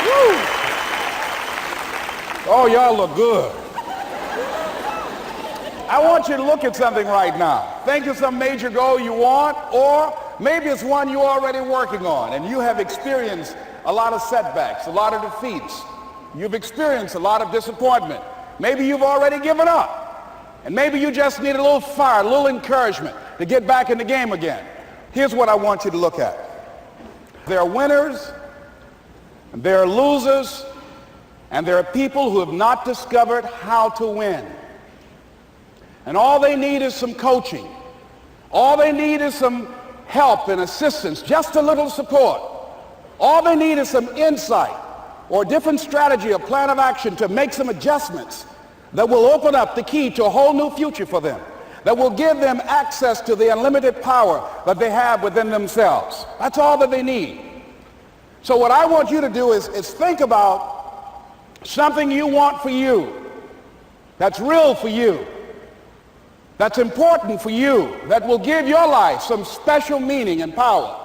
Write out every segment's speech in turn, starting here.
Woo. Oh, y'all look good. I want you to look at something right now. Think of some major goal you want, or maybe it's one you're already working on and you have experienced a lot of setbacks, a lot of defeats. You've experienced a lot of disappointment. Maybe you've already given up. And maybe you just need a little fire, a little encouragement to get back in the game again. Here's what I want you to look at. There are winners, and there are losers, and there are people who have not discovered how to win. And all they need is some coaching. All they need is some help and assistance, just a little support. All they need is some insight or a different strategy, a plan of action to make some adjustments that will open up the key to a whole new future for them, that will give them access to the unlimited power that they have within themselves. That's all that they need. So what I want you to do is think about something you want for you, that's real for you, that's important for you, that will give your life some special meaning and power.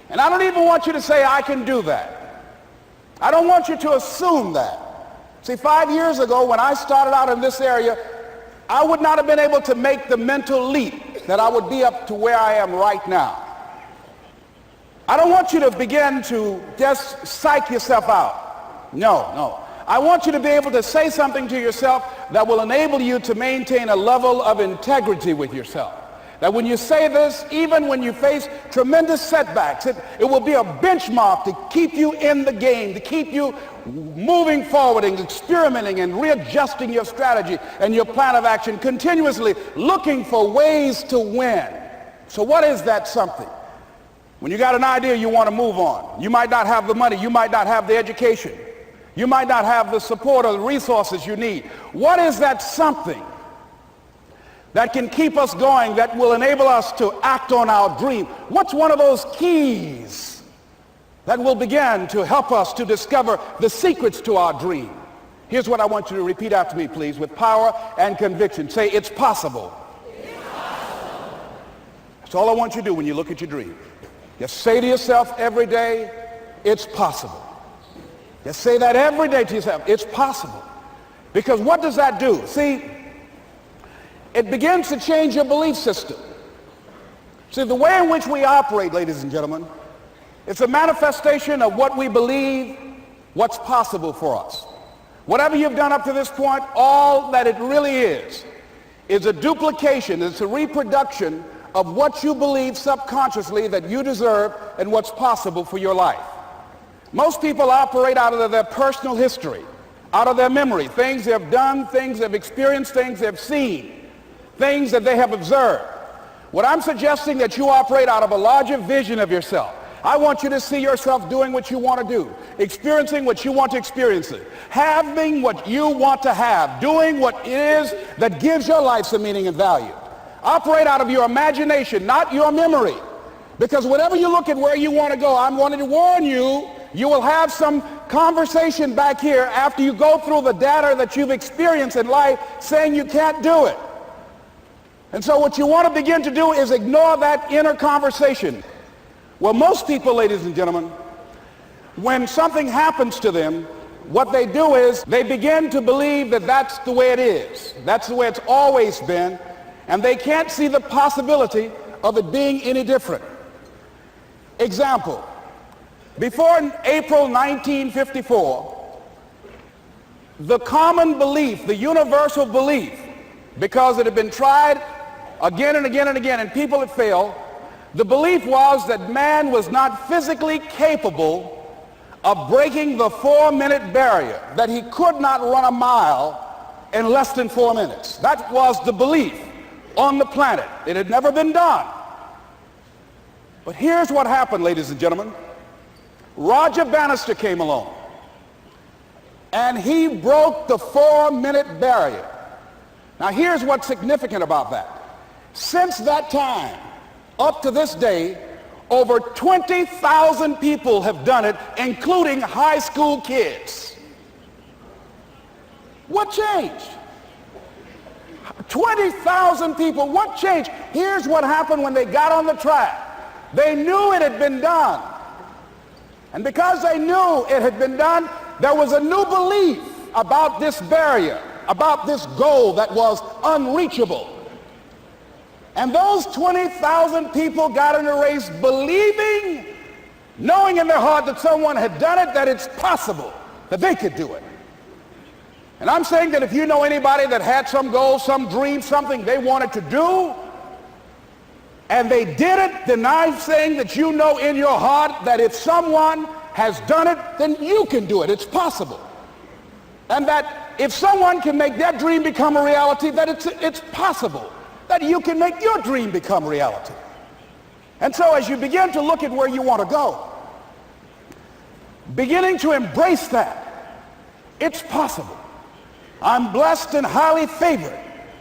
And I don't even want you to say, I can do that. I don't want you to assume that. See, 5 years ago when I started out in this area, I would not have been able to make the mental leap that I would be up to where I am right now. I don't want you to begin to just psych yourself out. No. I want you to be able to say something to yourself that will enable you to maintain a level of integrity with yourself. That when you say this, even when you face tremendous setbacks, it will be a benchmark to keep you in the game, to keep you moving forward and experimenting and readjusting your strategy and your plan of action, continuously looking for ways to win. So what is that something? When you got an idea you want to move on, you might not have the money, you might not have the education, you might not have the support or the resources you need. What is that something that can keep us going, that will enable us to act on our dream? What's one of those keys that will begin to help us to discover the secrets to our dream? Here's what I want you to repeat after me, please, with power and conviction. Say, it's possible. It's possible. That's all I want you to do when you look at your dream. Just say to yourself every day, it's possible. Just say that every day to yourself, it's possible. Because what does that do? See, it begins to change your belief system. See, the way in which we operate, ladies and gentlemen, it's a manifestation of what we believe, what's possible for us. Whatever you've done up to this point, all that it really is a duplication, it's a reproduction of what you believe subconsciously that you deserve and what's possible for your life. Most people operate out of their personal history, out of their memory, things they have done, things they've experienced, things they've seen, things that they have observed. What I'm suggesting that you operate out of a larger vision of yourself. I want you to see yourself doing what you want to do, experiencing what you want to experience, having what you want to have, doing what it is that gives your life some meaning and value. Operate out of your imagination, not your memory. Because whenever you look at where you want to go, I'm wanting to warn you, you will have some conversation back here after you go through the data that you've experienced in life saying you can't do it. And so what you want to begin to do is ignore that inner conversation. Well, most people, ladies and gentlemen, when something happens to them, what they do is they begin to believe that that's the way it is. That's the way it's always been. And they can't see the possibility of it being any different. Example, before April 1954, the common belief, the universal belief, because it had been tried again and again and again and people had failed, the belief was that man was not physically capable of breaking the 4-minute barrier, that he could not run a mile in less than 4 minutes. That was the belief on the planet. It had never been done. But here's what happened, ladies and gentlemen. Roger Bannister came along, and he broke the 4-minute barrier. Now here's what's significant about that. Since that time, up to this day, over 20,000 people have done it, including high school kids. What changed? 20,000 people, what changed? Here's what happened when they got on the track. They knew it had been done. And because they knew it had been done, there was a new belief about this barrier, about this goal that was unreachable. And those 20,000 people got in a race believing, knowing in their heart that someone had done it, that it's possible, that they could do it. And I'm saying that if you know anybody that had some goal, some dream, something they wanted to do, and they did it, then I'm saying that you know in your heart that if someone has done it, then you can do it. It's possible. And that if someone can make their dream become a reality, that it's possible that you can make your dream become reality. And so as you begin to look at where you want to go, beginning to embrace that, it's possible. I'm blessed and highly favored.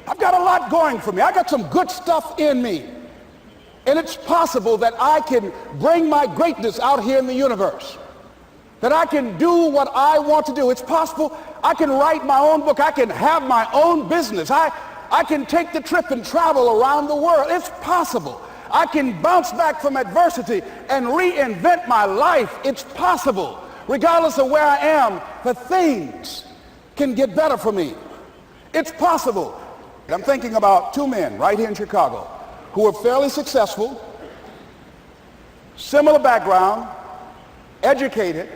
I've got a lot going for me. I got some good stuff in me. And it's possible that I can bring my greatness out here in the universe. That I can do what I want to do. It's possible I can write my own book. I can have my own business. I can take the trip and travel around the world. It's possible. I can bounce back from adversity and reinvent my life. It's possible. Regardless of where I am, the things can get better for me. It's possible. I'm thinking about two men right here in Chicago who were fairly successful, similar background, educated.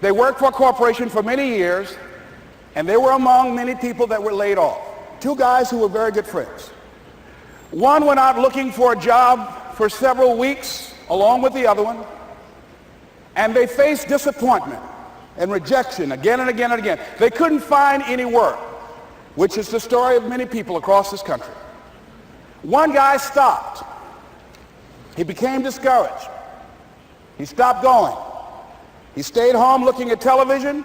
They worked for a corporation for many years, and they were among many people that were laid off. Two guys who were very good friends. One went out looking for a job for several weeks along with the other one, and they faced disappointment and rejection again and again and again. They couldn't find any work, which is the story of many people across this country. One guy stopped. He became discouraged. He stopped going. He stayed home looking at television,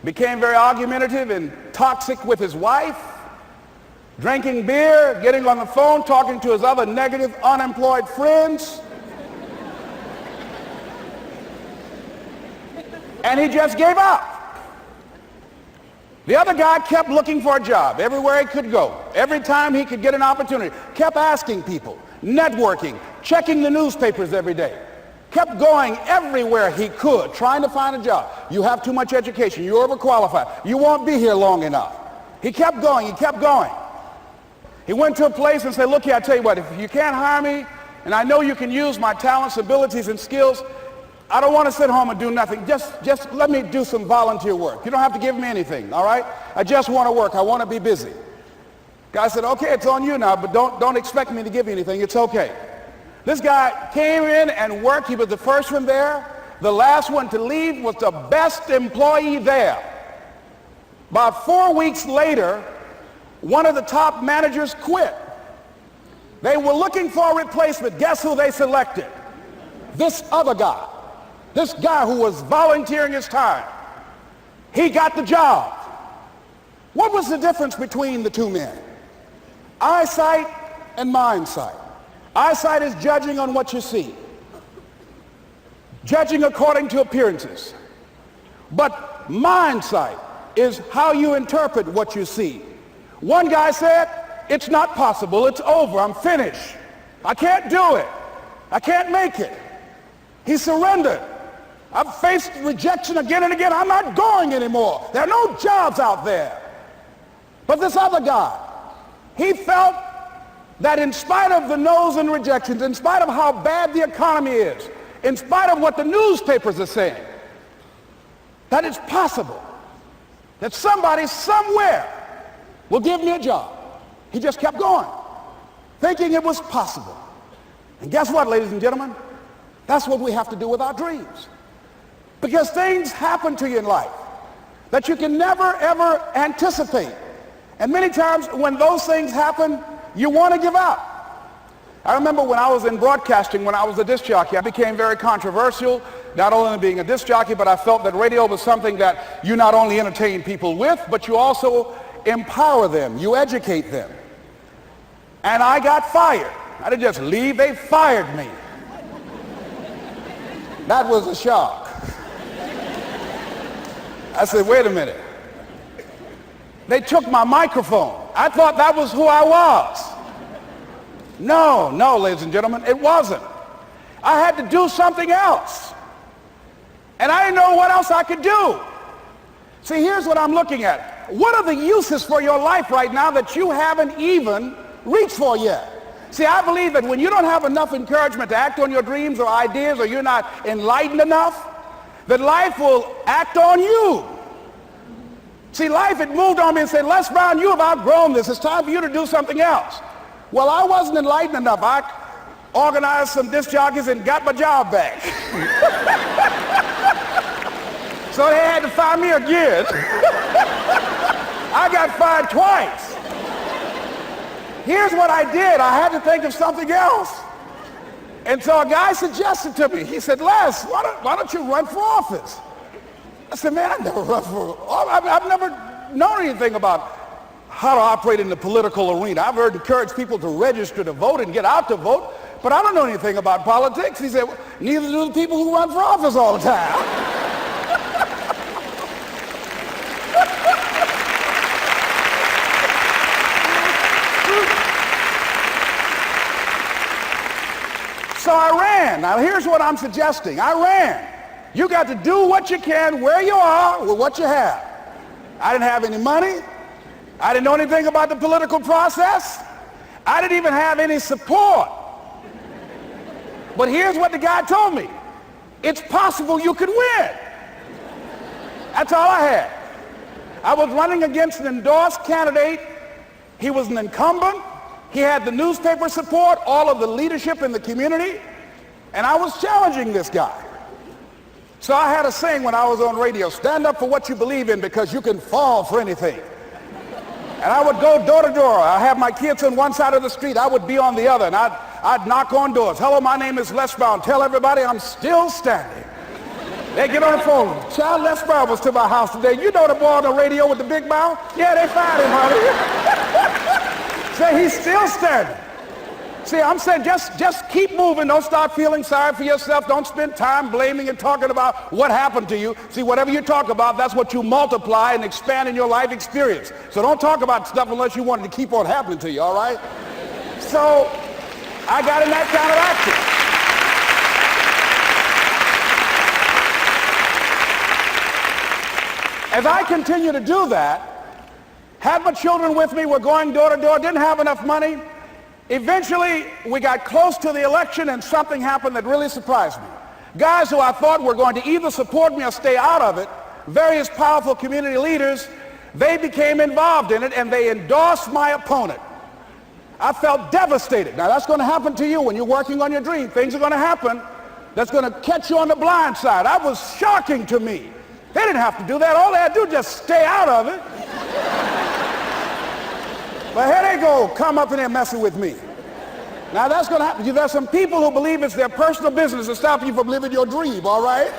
became very argumentative and toxic with his wife, drinking beer, getting on the phone, talking to his other negative, unemployed friends. And he just gave up. The other guy kept looking for a job everywhere he could go. Every time he could get an opportunity, kept asking people, networking, checking the newspapers every day. Kept going everywhere he could, trying to find a job. You have too much education. You're overqualified. You won't be here long enough. He kept going. He kept going. He went to a place and said, look here, I tell you what, if you can't hire me, and I know you can use my talents, abilities, and skills, I don't want to sit home and do nothing. Just let me do some volunteer work. You don't have to give me anything, all right? I just want to work. I want to be busy. Guy said, okay, it's on you now, but don't expect me to give you anything. It's okay. This guy came in and worked. He was the first one there. The last one to leave was the best employee there. About 4 weeks later, one of the top managers quit. They were looking for a replacement. Guess who they selected? This other guy. This guy who was volunteering his time. He got the job. What was the difference between the two men? Eyesight and mindsight. Eyesight is judging on what you see. Judging according to appearances. But mindsight is how you interpret what you see. One guy said, it's not possible. It's over. I'm finished. I can't do it. I can't make it. He surrendered. I've faced rejection again and again. I'm not going anymore. There are no jobs out there. But this other guy, he felt that in spite of the no's and rejections, in spite of how bad the economy is, in spite of what the newspapers are saying, that it's possible that somebody somewhere will give me a job. He just kept going, thinking it was possible. And guess what, ladies and gentlemen? That's what we have to do with our dreams. Because things happen to you in life that you can never, ever anticipate. And many times when those things happen, you want to give up. I remember when I was in broadcasting, when I was a disc jockey, I became very controversial, not only being a disc jockey, but I felt that radio was something that you not only entertain people with, but you also empower them, you educate them. And I got fired. I didn't just leave, they fired me. That was a shock. I said, wait a minute. They took my microphone. I thought that was who I was. No, ladies and gentlemen, it wasn't. I had to do something else. And I didn't know what else I could do. See, here's what I'm looking at. What are the uses for your life right now that you haven't even reached for yet? See, I believe that when you don't have enough encouragement to act on your dreams or ideas, or you're not enlightened enough, that life will act on you. See, life had moved on me and said, Les Brown, you have outgrown this. It's time for you to do something else. Well, I wasn't enlightened enough. I organized some disc jockeys and got my job back. So they had to fire me again. I got fired twice. Here's what I did. I had to think of something else. And so a guy suggested to me, he said, Les, why don't you run for office? I said, man, I never run for office. I've never known anything about how to operate in the political arena. I've heard encourage people to register to vote and get out to vote, but I don't know anything about politics. He said, neither do the people who run for office all the time. So I ran. Now here's what I'm suggesting. I ran. You got to do what you can where you are with what you have. I didn't have any money. I didn't know anything about the political process. I didn't even have any support. But here's what the guy told me. It's possible you could win. That's all I had. I was running against an endorsed candidate. He was an incumbent. He had the newspaper support, all of the leadership in the community, and I was challenging this guy. So I had a saying when I was on radio, stand up for what you believe in because you can fall for anything. And I would go door to door. I have my kids on one side of the street. I would be on the other, and I'd knock on doors. Hello, my name is Les Brown. Tell everybody I'm still standing. They get on the phone. Child, Les Brown was to my house today. You know the boy on the radio with the big mouth? Yeah, they fired him, honey. Say he's still standing. See, I'm saying just keep moving. Don't start feeling sorry for yourself. Don't spend time blaming and talking about what happened to you. See, whatever you talk about, that's what you multiply and expand in your life experience. So don't talk about stuff unless you want it to keep on happening to you, all right? So I got in that kind of action. As I continue to do that, had my children with me, we're going door to door, didn't have enough money. Eventually, we got close to the election and something happened that really surprised me. Guys who I thought were going to either support me or stay out of it, various powerful community leaders, they became involved in it and they endorsed my opponent. I felt devastated. Now that's going to happen to you when you're working on your dream. Things are going to happen that's going to catch you on the blind side. That was shocking to me. They didn't have to do that. All they had to do was just stay out of it. But here they go, come up in there messing with me. Now that's going to happen. There's some people who believe it's their personal business to stop you from living your dream, all right?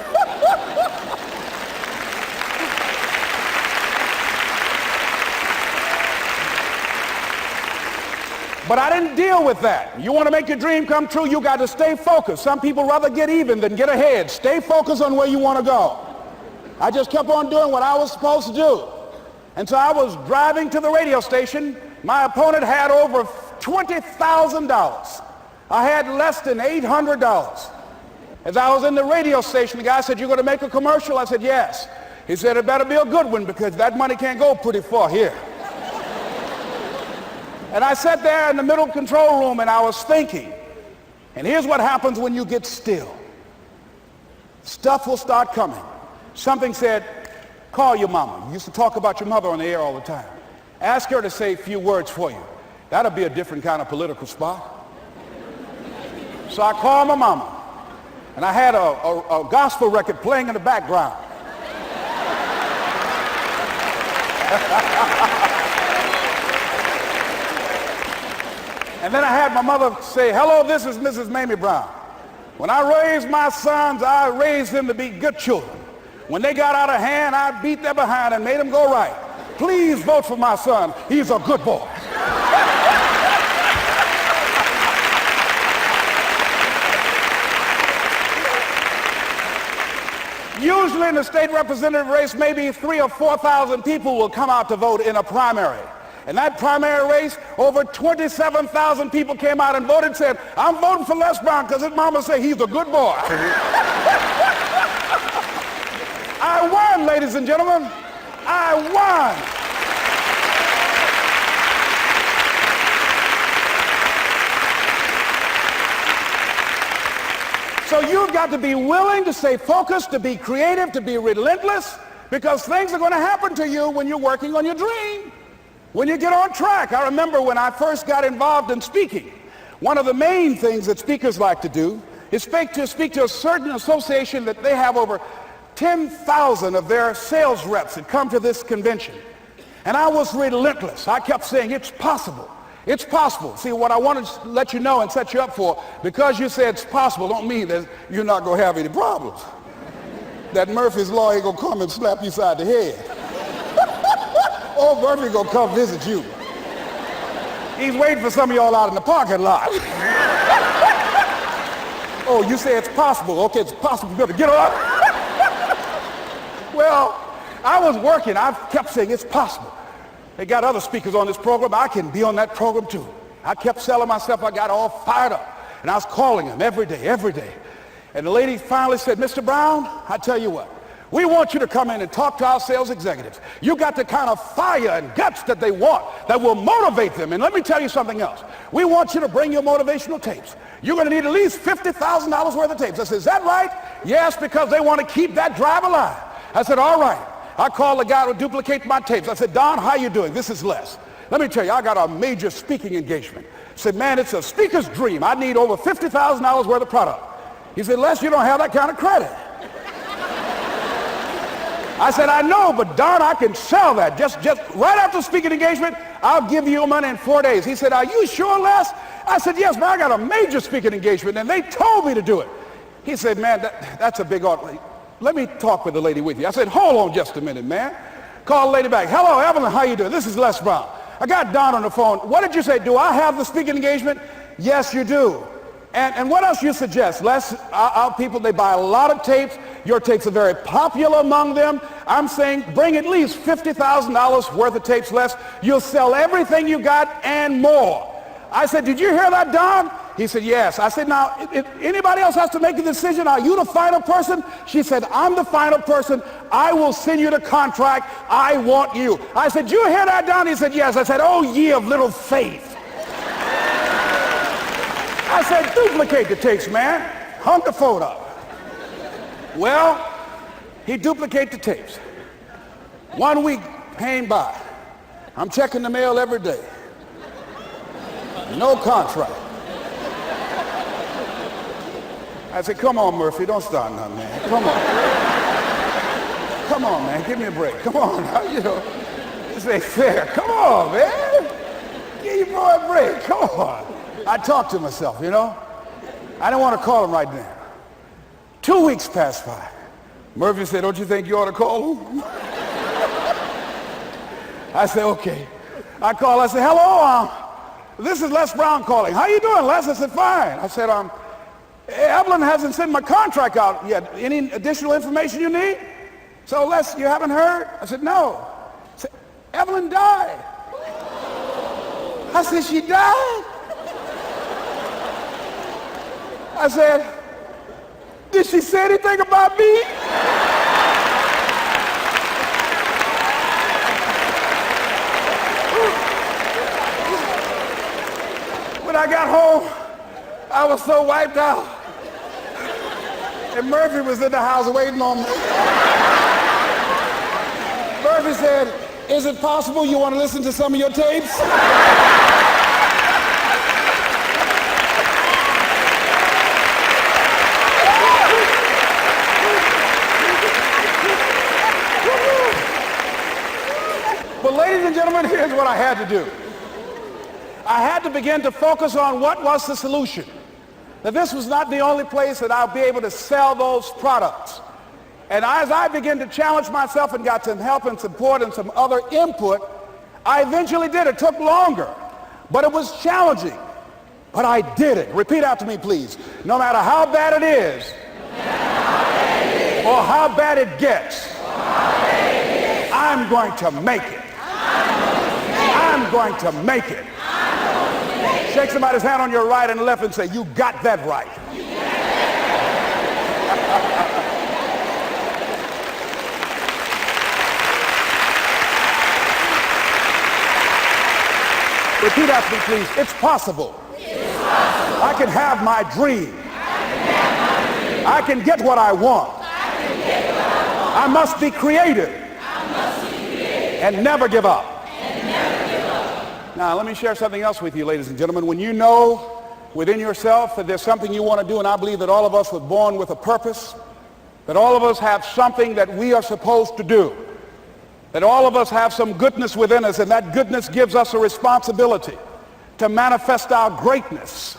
But I didn't deal with that. You want to make your dream come true, you got to stay focused. Some people rather get even than get ahead. Stay focused on where you want to go. I just kept on doing what I was supposed to do. And so I was driving to the radio station. My opponent had over $20,000. I had less than $800. As I was in the radio station, the guy said, "You're going to make a commercial?" I said, "Yes." He said, "It better be a good one because that money can't go pretty far here." And I sat there in the middle control room and I was thinking. And here's what happens when you get still. Stuff will start coming. Something said, call your mama. You used to talk about your mother on the air all the time. Ask her to say a few words for you. That'll be a different kind of political spot. So I called my mama, and I had a gospel record playing in the background. And then I had my mother say, "Hello, this is Mrs. Mamie Brown. When I raised my sons, I raised them to be good children. When they got out of hand, I beat their behind and made them go right. Please vote for my son. He's a good boy." Usually in the state representative race, maybe 3,000 or 4,000 people will come out to vote in a primary. In that primary race, over 27,000 people came out and voted and said, "I'm voting for Les Brown because his mama said he's a good boy." I won, ladies and gentlemen. I won. So you've got to be willing to stay focused, to be creative, to be relentless, because things are going to happen to you when you're working on your dream, when you get on track. I remember when I first got involved in speaking, one of the main things that speakers like to do is speak to a certain association that they have over 10,000 of their sales reps that come to this convention. And I was relentless. I kept saying, it's possible. It's possible. See, what I want to let you know and set you up for, because you say it's possible, don't mean that you're not going to have any problems. That Murphy's Law ain't going to come and slap you side the head. Or Murphy going to come visit you. He's waiting for some of y'all out in the parking lot. Oh, you say it's possible. Okay, it's possible. You better get up. Well, I was working. I kept saying it's possible. They got other speakers on this program. I can be on that program too. I kept selling myself. I got all fired up. And I was calling them every day. And the lady finally said, Mr. Brown, I tell you what, we want you to come in and talk to our sales executives. You got the kind of fire and guts that they want, that will motivate them. And let me tell you something else. We want you to bring your motivational tapes. You're going to need at least $50,000 worth of tapes. I said, is that right? Yes, because they want to keep that drive alive. I said, all right. I called the guy to duplicate my tapes. I said, Don, how you doing? This is Les. Let me tell you, I got a major speaking engagement. I said, man, it's a speaker's dream. I need over $50,000 worth of product. He said, Les, you don't have that kind of credit. I said, I know, but Don, I can sell that. Just right after speaking engagement, I'll give you your money in 4 days. He said, are you sure, Les? I said, yes, but I got a major speaking engagement, and they told me to do it. He said, man, that's a big order. Let me talk with the lady with you. I said, hold on just a minute, man. Call the lady back. Hello, Evelyn, how you doing? This is Les Brown. I got Don on the phone. What did you say? Do I have the speaking engagement? Yes, you do. And what else you suggest? Les, our people, they buy a lot of tapes. Your tapes are very popular among them. I'm saying bring at least $50,000 worth of tapes, Les. You'll sell everything you got and more. I said, did you hear that, Don? He said, yes. I said, now, if anybody else has to make a decision, are you the final person? She said, I'm the final person. I will send you the contract. I want you. I said, you hear that, Don? He said, yes. I said, oh, ye of little faith. I said, duplicate the tapes, man. Hung the phone up. Well, he duplicated the tapes. 1 week came by. I'm checking the mail every day. No contract. I said, come on, Murphy, don't start nothing, man. Come on. Come on, man, give me a break. Come on, you know, this ain't fair. Come on, man. Give your boy a break. Come on. I talked to myself, you know. I didn't want to call him right now. 2 weeks passed by. Murphy said, don't you think you ought to call him? I said, okay. I called. I said, hello, this is Les Brown calling. How you doing, Les? I said, fine. I said, Evelyn hasn't sent my contract out yet. Any additional information you need? So, Les, you haven't heard? I said, no. I said, Evelyn died. I said, she died? I said, did she say anything about me? When I got home, I was so wiped out. And Murphy was in the house waiting on me. Murphy said, is it possible you want to listen to some of your tapes? But ladies and gentlemen, here's what I had to do. I had to begin to focus on what was the solution. That this was not the only place that I'll be able to sell those products. And as I began to challenge myself and got some help and support and some other input, I eventually did. It took longer, but it was challenging. But I did it. Repeat after me, please. No matter how bad it is, or how bad it gets, I'm going to make it. I'm going to make it. Shake somebody's hand on your right and left and say, you got that right. Repeat after me, please. It's possible. I can have my dream. I can get what I want. I must be creative and never give up. Now, let me share something else with you, ladies and gentlemen. When you know within yourself that there's something you want to do, and I believe that all of us were born with a purpose, that all of us have something that we are supposed to do, that all of us have some goodness within us, and that goodness gives us a responsibility to manifest our greatness.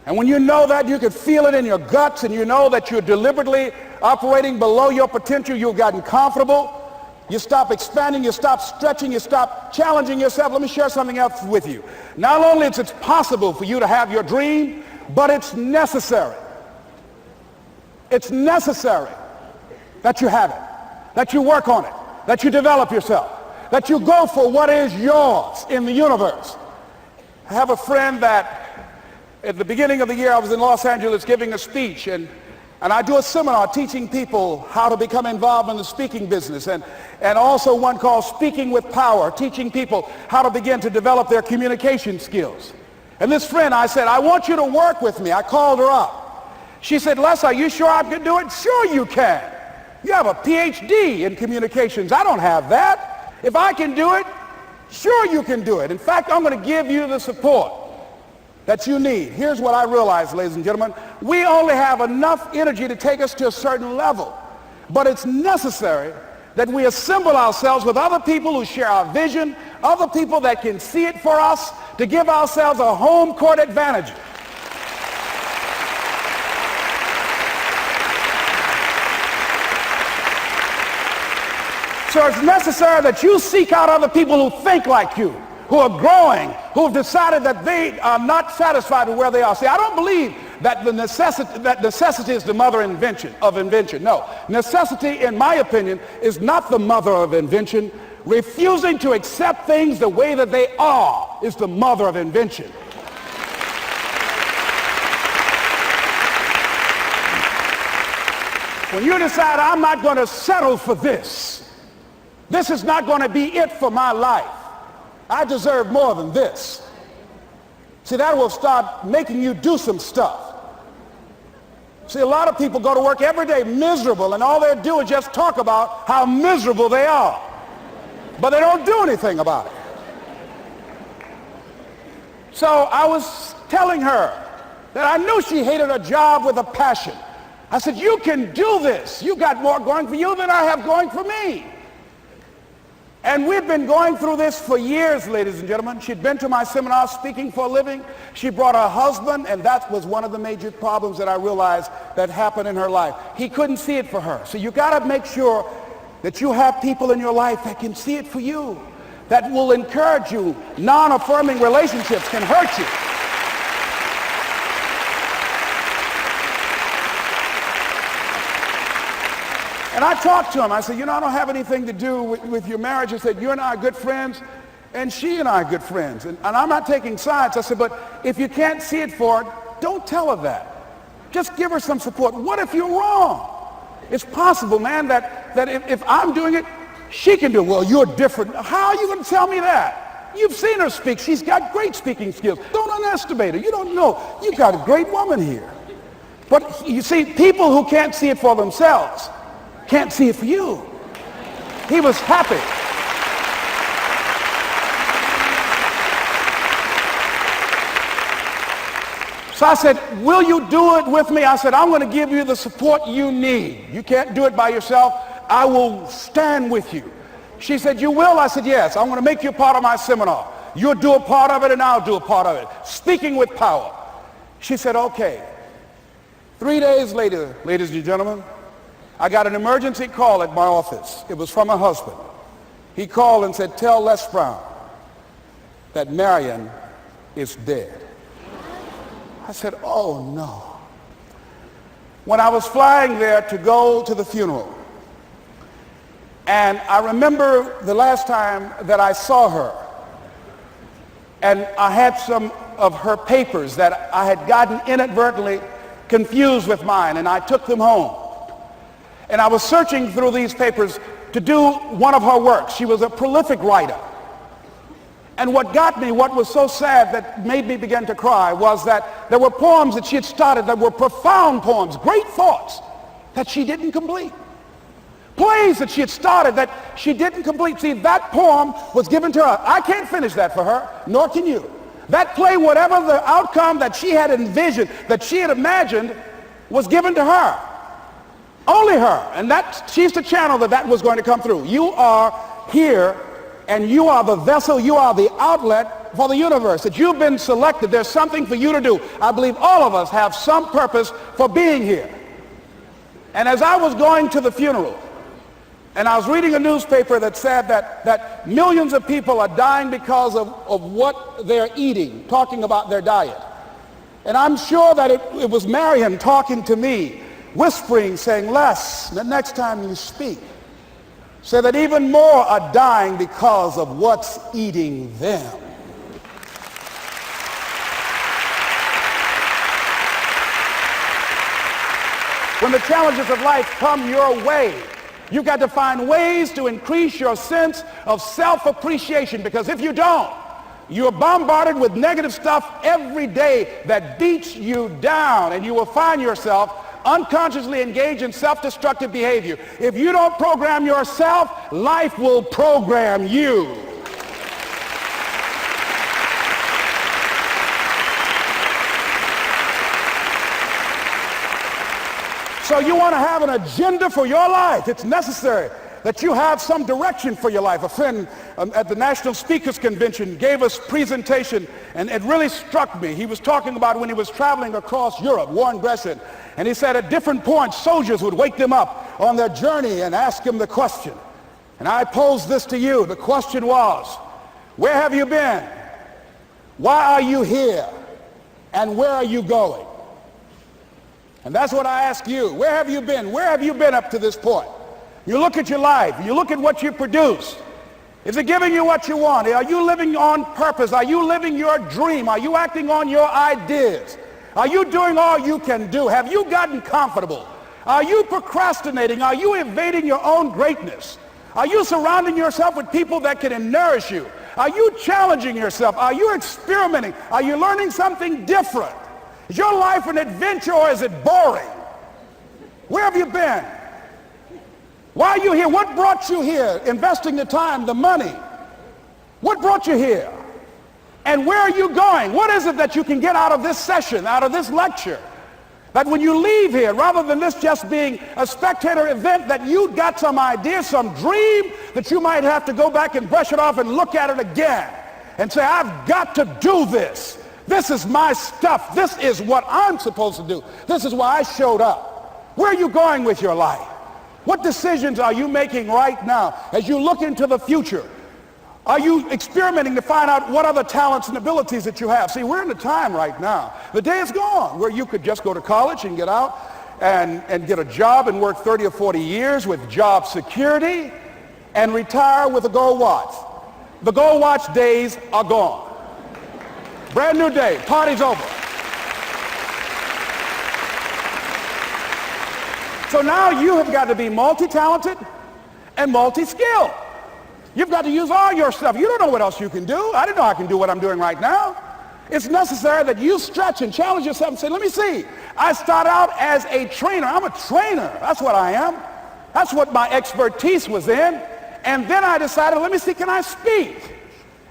And when you know that, you can feel it in your guts, and you know that you're deliberately operating below your potential. You've gotten comfortable. You stop expanding, you stop stretching, you stop challenging yourself. Let me share something else with you. Not only is it possible for you to have your dream, but it's necessary. It's necessary that you have it, that you work on it, that you develop yourself, that you go for what is yours in the universe. I have a friend that at the beginning of the year I was in Los Angeles giving a speech, and I do a seminar teaching people how to become involved in the speaking business, and also one called Speaking with Power, teaching people how to begin to develop their communication skills. And this friend, I said, I want you to work with me. I called her up. She said, Les, are you sure I can do it? Sure you can. You have a PhD in communications. I don't have that. If I can do it, sure you can do it. In fact, I'm going to give you the support that you need. Here's what I realize, ladies and gentlemen. We only have enough energy to take us to a certain level. But it's necessary that we assemble ourselves with other people who share our vision, other people that can see it for us, to give ourselves a home court advantage. So it's necessary that you seek out other people who think like you, who are growing, who have decided that they are not satisfied with where they are. See, I don't believe that necessity is the mother of invention. No, necessity, in my opinion, is not the mother of invention. Refusing to accept things the way that they are is the mother of invention. When you decide, I'm not going to settle for this, this is not going to be it for my life, I deserve more than this. See, that will start making you do some stuff. See, a lot of people go to work every day miserable, and all they do is just talk about how miserable they are. But they don't do anything about it. So I was telling her that I knew she hated her job with a passion. I said, you can do this. You got more going for you than I have going for me. And we've been going through this for years, ladies and gentlemen. She'd been to my seminar speaking for a living. She brought her husband, and that was one of the major problems that I realized that happened in her life. He couldn't see it for her. So you got to make sure that you have people in your life that can see it for you, that will encourage you. Non-affirming relationships can hurt you. And I talked to him. I said, I don't have anything to do with your marriage. I said, you and I are good friends, and she and I are good friends. And I'm not taking sides. I said, but if you can't see it for her, don't tell her that. Just give her some support. What if you're wrong? It's possible, man, that if I'm doing it, she can do it. Well, you're different. How are you going to tell me that? You've seen her speak. She's got great speaking skills. Don't underestimate her. You don't know. You've got a great woman here. But you see, people who can't see it for themselves can't see it for you. He was happy. So I said, will you do it with me? I said, I'm going to give you the support you need. You can't do it by yourself. I will stand with you. She said, you will? I said, yes. I'm going to make you a part of my seminar. You'll do a part of it, and I'll do a part of it. Speaking with Power. She said, okay. 3 days later, ladies and gentlemen, I got an emergency call at my office. It was from her husband. He called and said, tell Les Brown that Marion is dead. I said, oh no. When I was flying there to go to the funeral, and I remember the last time that I saw her, and I had some of her papers that I had gotten inadvertently confused with mine, and I took them home. And I was searching through these papers to do one of her works. She was a prolific writer. And what got me, what was so sad that made me begin to cry, was that there were poems that she had started that were profound poems, great thoughts that she didn't complete. Plays that she had started that she didn't complete. See, that poem was given to her. I can't finish that for her, nor can you. That play, whatever the outcome that she had envisioned, that she had imagined, was given to her. Only her. And she's the channel that was going to come through. You are here, and you are the vessel, you are the outlet for the universe. That you've been selected. There's something for you to do. I believe all of us have some purpose for being here. And as I was going to the funeral, and I was reading a newspaper that said that millions of people are dying because of what they're eating, talking about their diet. And I'm sure that it was Marion talking to me, whispering, saying, Les, the next time you speak, say that even more are dying because of what's eating them. When the challenges of life come your way, you've got to find ways to increase your sense of self-appreciation, because if you don't, you're bombarded with negative stuff every day that beats you down, and you will find yourself unconsciously engaged in self-destructive behavior. If you don't program yourself, life will program you. So you want to have an agenda for your life. It's necessary that you have some direction for your life. A friend at the National Speakers Convention gave us a presentation, and it really struck me. He was talking about when he was traveling across Europe, Warren Gresham, and he said at different points, soldiers would wake them up on their journey and ask him the question. And I pose this to you. The question was, where have you been? Why are you here? And where are you going? And that's what I ask you. Where have you been? Where have you been up to this point? You look at your life. You look at what you produce. Is it giving you what you want? Are you living on purpose? Are you living your dream? Are you acting on your ideas? Are you doing all you can do? Have you gotten comfortable? Are you procrastinating? Are you evading your own greatness? Are you surrounding yourself with people that can nourish you? Are you challenging yourself? Are you experimenting? Are you learning something different? Is your life an adventure, or is it boring? Where have you been? Why are you here? What brought you here? Investing the time, the money. What brought you here? And where are you going? What is it that you can get out of this session, out of this lecture? That when you leave here, rather than this just being a spectator event, that you got some idea, some dream, that you might have to go back and brush it off and look at it again and say, I've got to do this. This is my stuff. This is what I'm supposed to do. This is why I showed up. Where are you going with your life? What decisions are you making right now as you look into the future? Are you experimenting to find out what other talents and abilities that you have? See, we're in a time right now. The day is gone where you could just go to college and get out and get a job and work 30 or 40 years with job security and retire with a gold watch. The gold watch days are gone. Brand new day. Party's over. So now you have got to be multi-talented and multi-skilled. You've got to use all your stuff. You don't know what else you can do. I didn't know I can do what I'm doing right now. It's necessary that you stretch and challenge yourself and say, let me see. I start out as a trainer. I'm a trainer. That's what I am. That's what my expertise was in. And then I decided, let me see, can I speak?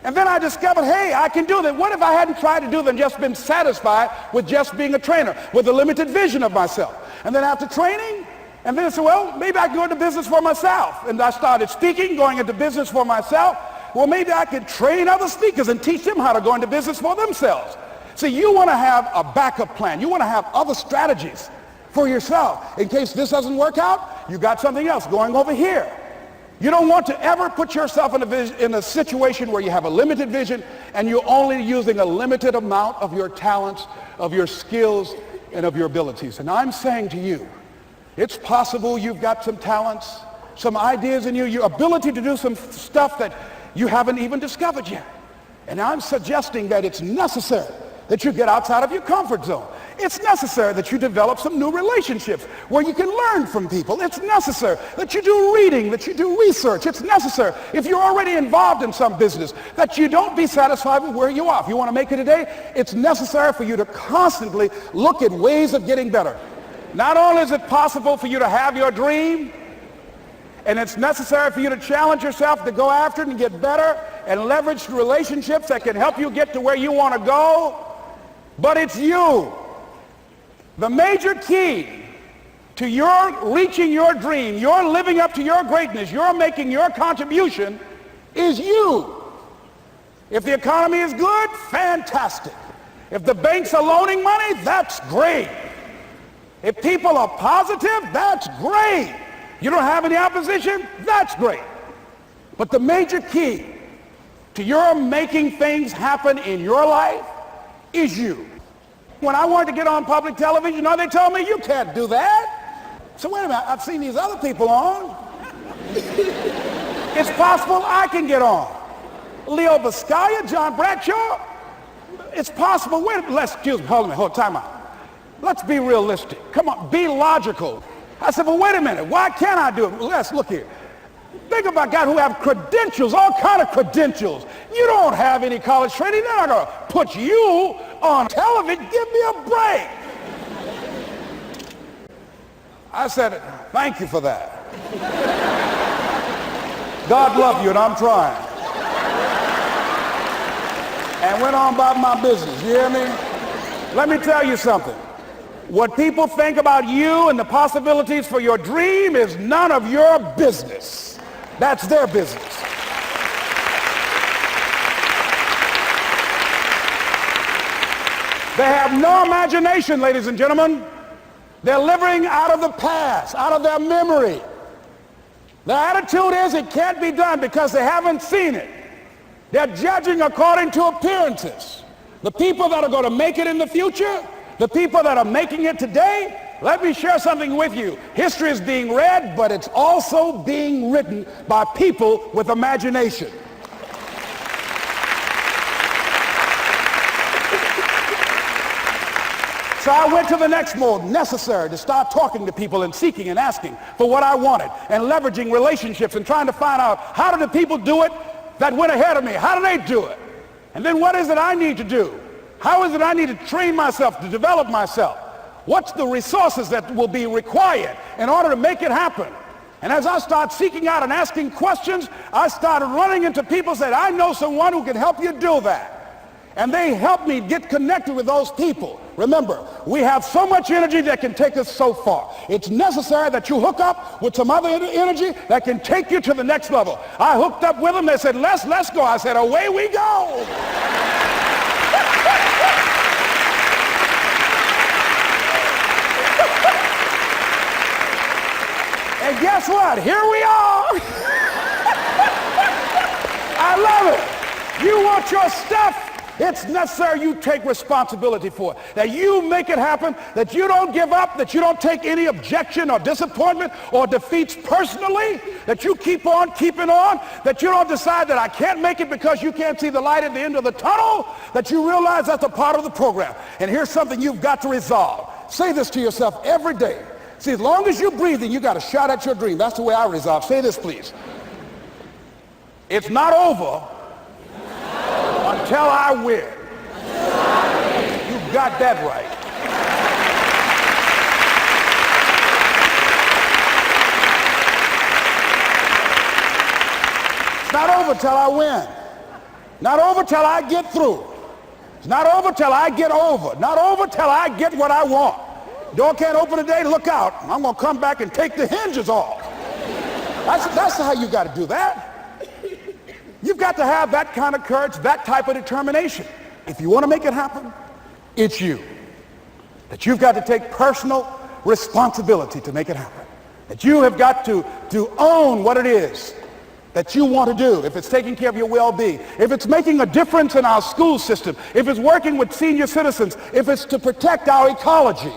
And then I discovered, hey, I can do that. What if I hadn't tried to do that and just been satisfied with just being a trainer, with a limited vision of myself? And then after training, and then I said, well, maybe I can go into business for myself. And I started speaking, going into business for myself. Well, maybe I could train other speakers and teach them how to go into business for themselves. See, you want to have a backup plan. You want to have other strategies for yourself. In case this doesn't work out, you got something else going over here. You don't want to ever put yourself in a situation where you have a limited vision and you're only using a limited amount of your talents, of your skills, and of your abilities. And I'm saying to you, it's possible you've got some talents, some ideas in you, your ability to do some stuff that you haven't even discovered yet. And I'm suggesting that it's necessary that you get outside of your comfort zone. It's necessary that you develop some new relationships where you can learn from people. It's necessary that you do reading, that you do research. It's necessary, if you're already involved in some business, that you don't be satisfied with where you are. If you want to make it today, it's necessary for you to constantly look at ways of getting better. Not only is it possible for you to have your dream, and it's necessary for you to challenge yourself to go after it and get better and leverage relationships that can help you get to where you want to go, but it's you. The major key to your reaching your dream, your living up to your greatness, your making your contribution is you. If the economy is good, fantastic. If the banks are loaning money, that's great. If people are positive, that's great. You don't have any opposition, that's great. But the major key to your making things happen in your life is you. When I wanted to get on public television, you know, they told me, you can't do that. So wait a minute, I've seen these other people on. It's possible I can get on. Leo Biscaya, John Bradshaw, it's possible. Wait, excuse me, hold on, time out. Let's be realistic. Come on, be logical. I said, well, wait a minute. Why can't I do it? Let's look here. Think about guys who have credentials, all kind of credentials. You don't have any college training. They're not going to put you on television. Give me a break. I said, thank you for that. God love you, and I'm trying. And went on about my business. You hear me? Let me tell you something. What people think about you and the possibilities for your dream is none of your business. That's their business. They have no imagination, ladies and gentlemen. They're living out of the past, out of their memory. Their attitude is it can't be done because they haven't seen it. They're judging according to appearances. The people that are going to make it in the future, the people that are making it today, let me share something with you. History is being read, but it's also being written by people with imagination. So I went to the next mode, necessary to start talking to people and seeking and asking for what I wanted and leveraging relationships and trying to find out how do the people do it that went ahead of me? How do they do it? And then what is it I need to do? How is it I need to train myself, to develop myself? What's the resources that will be required in order to make it happen? And as I start seeking out and asking questions, I started running into people who said, I know someone who can help you do that. And they helped me get connected with those people. Remember, we have so much energy that can take us so far. It's necessary that you hook up with some other energy that can take you to the next level. I hooked up with them. They said, let's go. I said, away we go. And guess what? Here we are. I love it. You want your stuff? It's necessary you take responsibility for it, that you make it happen, that you don't give up, that you don't take any objection or disappointment or defeats personally, that you keep on keeping on, that you don't decide that I can't make it because you can't see the light at the end of the tunnel, that you realize that's a part of the program. And here's something you've got to resolve. Say this to yourself every day. See, as long as you're breathing, you got a shot at your dream. That's the way I resolve. Say this, please. It's not over until I win. You got that right. It's not over till I win. Not over till I get through. It's not over till I get over. Not over till I get what I want. Door can't open today, look out. I'm going to come back and take the hinges off. That's how you got to do that. You've got to have that kind of courage, that type of determination. If you want to make it happen, it's you. That you've got to take personal responsibility to make it happen. That you have got to own what it is that you want to do. If it's taking care of your well-being, if it's making a difference in our school system, if it's working with senior citizens, if it's to protect our ecology,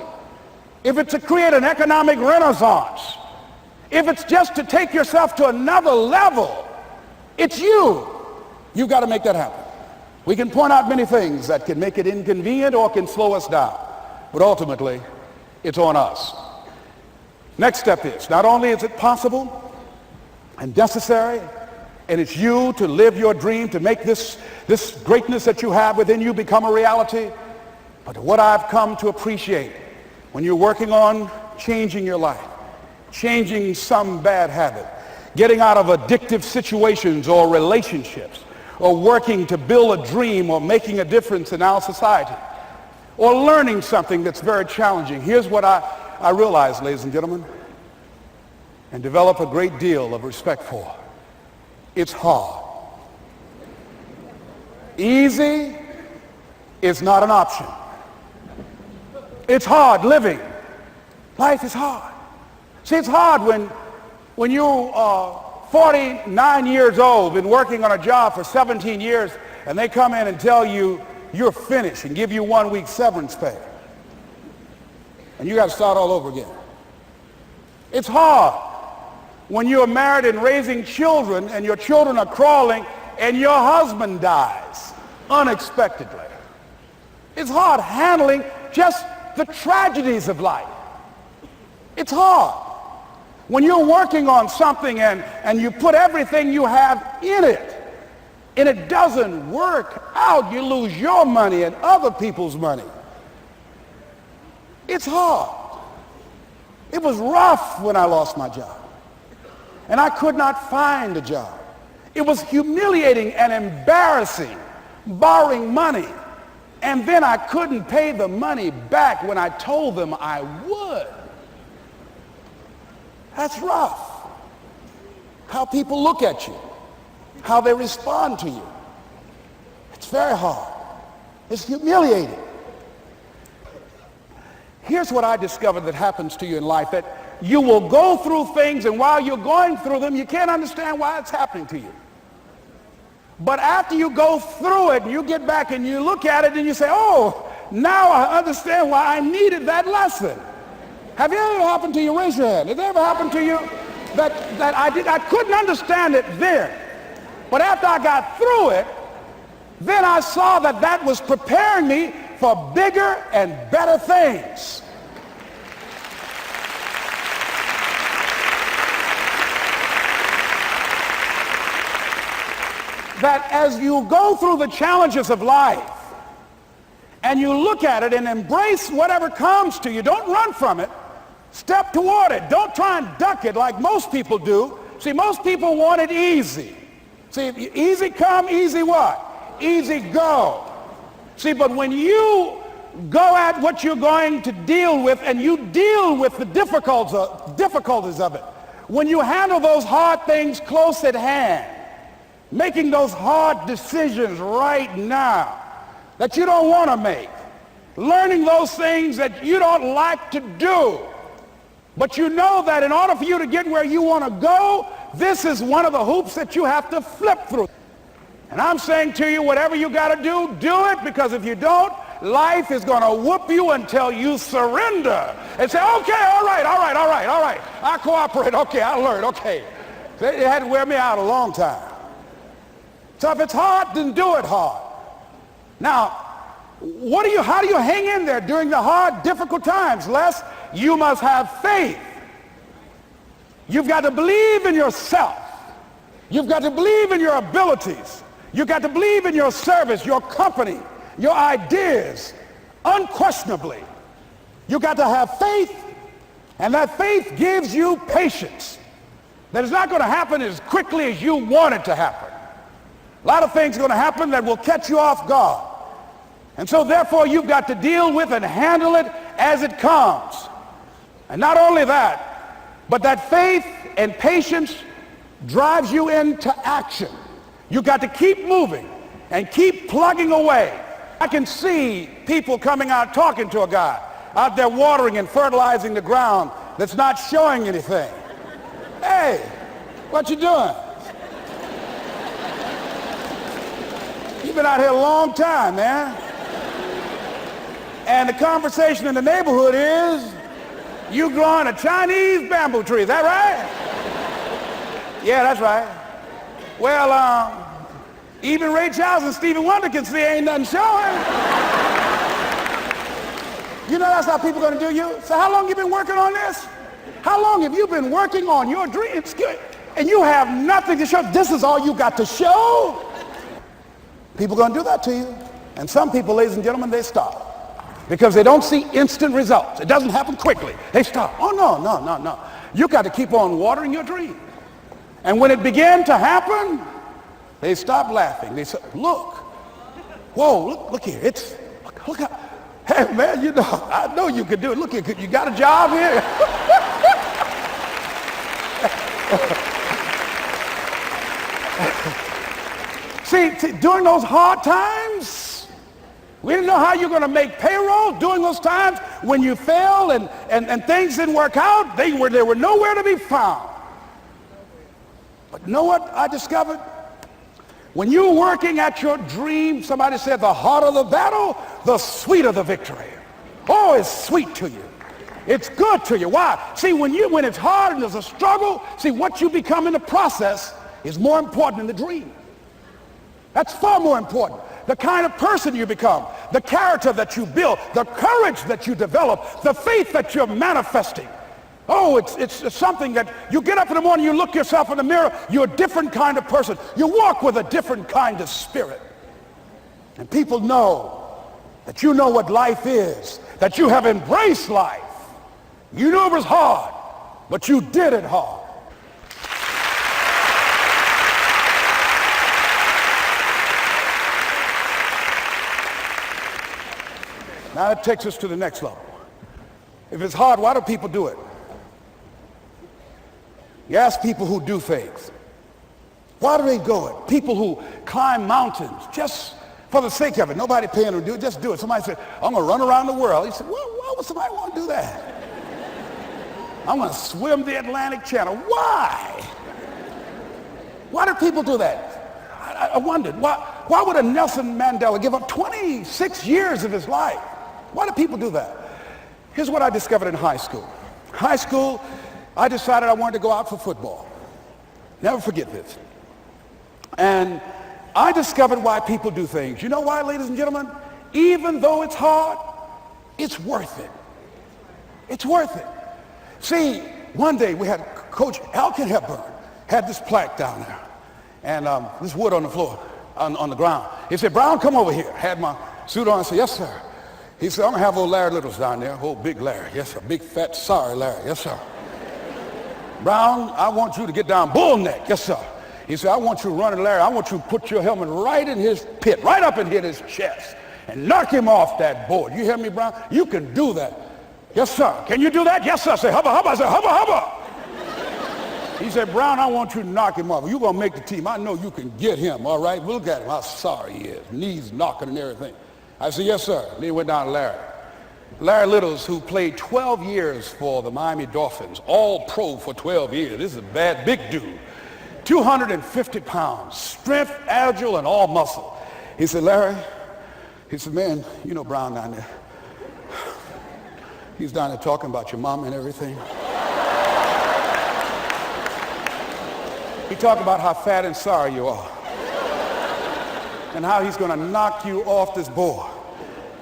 if it's to create an economic renaissance, if it's just to take yourself to another level, it's you. You've got to make that happen. We can point out many things that can make it inconvenient or can slow us down. but ultimately, it's on us. Next step is, not only is it possible and necessary, and it's you to live your dream, to make this greatness that you have within you become a reality, but what I've come to appreciate when you're working on changing your life, changing some bad habit, getting out of addictive situations or relationships, or working to build a dream or making a difference in our society, or learning something that's very challenging. Here's what I realize, ladies and gentlemen, and develop a great deal of respect for. It's hard. Easy is not an option. It's hard living. Life is hard. See, it's hard when you are 49 years old, been working on a job for 17 years, and they come in and tell you you're finished and give you 1 week severance pay. And you got to start all over again. It's hard when you're married and raising children and your children are crawling and your husband dies unexpectedly. It's hard handling just the tragedies of life. It's hard when you're working on something and you put everything you have in it and it doesn't work out. You lose your money and other people's money. It's hard. It was rough when I lost my job. And I could not find a job. It was humiliating and embarrassing, borrowing money. And then I couldn't pay the money back when I told them I would. That's rough. How people look at you, how they respond to you. It's very hard. It's humiliating. Here's what I discovered that happens to you in life, that you will go through things, and while you're going through them, you can't understand why it's happening to you. But after you go through it and you get back and you look at it and you say, oh, now I understand why I needed that lesson. Have you ever happened to you? Raise your hand. Has it ever happened to you that I couldn't understand it then, but after I got through it, then I saw that that was preparing me for bigger and better things. That as you go through the challenges of life and you look at it and embrace whatever comes to you, don't run from it. Step toward it. Don't try and duck it like most people do. See, most people want it easy. See, easy come, easy what? Easy go. See, but when you go at what you're going to deal with and you deal with the difficulties of it, when you handle those hard things close at hand, making those hard decisions right now that you don't want to make, learning those things that you don't like to do, but you know that in order for you to get where you want to go, this is one of the hoops that you have to flip through. And I'm saying to you, whatever you got to do it, because if you don't, life is going to whoop you until you surrender and say, okay, all right, I cooperate, okay, I learned, okay. It had to wear me out a long time. So if it's hard, then do it hard. Now, how do you hang in there during the hard, difficult times? Les, you must have faith. You've got to believe in yourself. You've got to believe in your abilities. You've got to believe in your service, your company, your ideas, unquestionably. You've got to have faith, and that faith gives you patience. That it's not going to happen as quickly as you want it to happen. A lot of things are going to happen that will catch you off guard. And so therefore you've got to deal with and handle it as it comes. And not only that, but that faith and patience drives you into action. You've got to keep moving and keep plugging away. I can see people coming out talking to a guy out there watering and fertilizing the ground that's not showing anything. Hey, what you doing? You've been out here a long time, man. And the conversation in the neighborhood is, you growing a Chinese bamboo tree, is that right? Yeah, that's right. Well, even Ray Charles and Stevie Wonder can see ain't nothing showing. You know that's how people are going to do you? So how long have you been working on this? How long have you been working on your dreams? And you have nothing to show. This is all you got to show. People are going to do that to you. And some people, ladies and gentlemen, they stop because they don't see instant results. It doesn't happen quickly. They stop. Oh, no. You got to keep on watering your dream. And when it began to happen, they stopped laughing. They said, look, whoa, look here. Look how, hey, man, you know, I know you can do it. Look here, you got a job here? See, during those hard times, we didn't know how you're going to make payroll. During those times when you failed and things didn't work out, they were nowhere to be found. But you know what I discovered? When you're working at your dream, somebody said the harder the battle, the sweeter the victory. Oh, it's sweet to you. It's good to you. Why? See, when it's hard and there's a struggle, see, what you become in the process is more important than the dream. That's far more important. The kind of person you become, the character that you build, the courage that you develop, the faith that you're manifesting. Oh, it's something that you get up in the morning, you look yourself in the mirror, you're a different kind of person. You walk with a different kind of spirit. And people know that you know what life is, that you have embraced life. You knew it was hard, but you did it hard. Now that takes us to the next level. If it's hard, why do people do it? You ask people who do things. Why do they go it? People who climb mountains just for the sake of it. Nobody paying them to do it, just do it. Somebody said, I'm going to run around the world. He said, why would somebody want to do that? I'm going to swim the Atlantic Channel. Why? Why do people do that? I wondered, why would a Nelson Mandela give up 26 years of his life? Why do people do that? Here's what I discovered in high school. High school, I decided I wanted to go out for football. Never forget this. And I discovered why people do things. You know why, ladies and gentlemen? Even though it's hard, it's worth it. It's worth it. See, one day we had Coach Alkin Hepburn had this plaque down there and this wood on the floor, on the ground. He said, Brown, come over here. Had my suit on. I said, yes, sir. He said, I'm going to have old Larry Littles down there, old big Larry. Yes, sir. Big, fat, sorry Larry. Yes, sir. Brown, I want you to get down bull neck. Yes, sir. He said, I want you to run at Larry. I want you to put your helmet right in his pit, right up and hit his chest and knock him off that board. You hear me, Brown? You can do that. Yes, sir. Can you do that? Yes, sir. I say, hubba, hubba. I say, hubba, hubba. He said, Brown, I want you to knock him off. You're going to make the team. I know you can get him, all right? Look at him, how sorry he is. Knees knocking and everything. I said, yes, sir. Then he went down to Larry. Larry Littles, who played 12 years for the Miami Dolphins, all pro for 12 years. This is a bad, big dude. 250 pounds, strength, agile, and all muscle. He said, Larry, he said, man, you know Brown down there. He's down there talking about your mom and everything. He talked about how fat and sorry you are and how he's going to knock you off this board.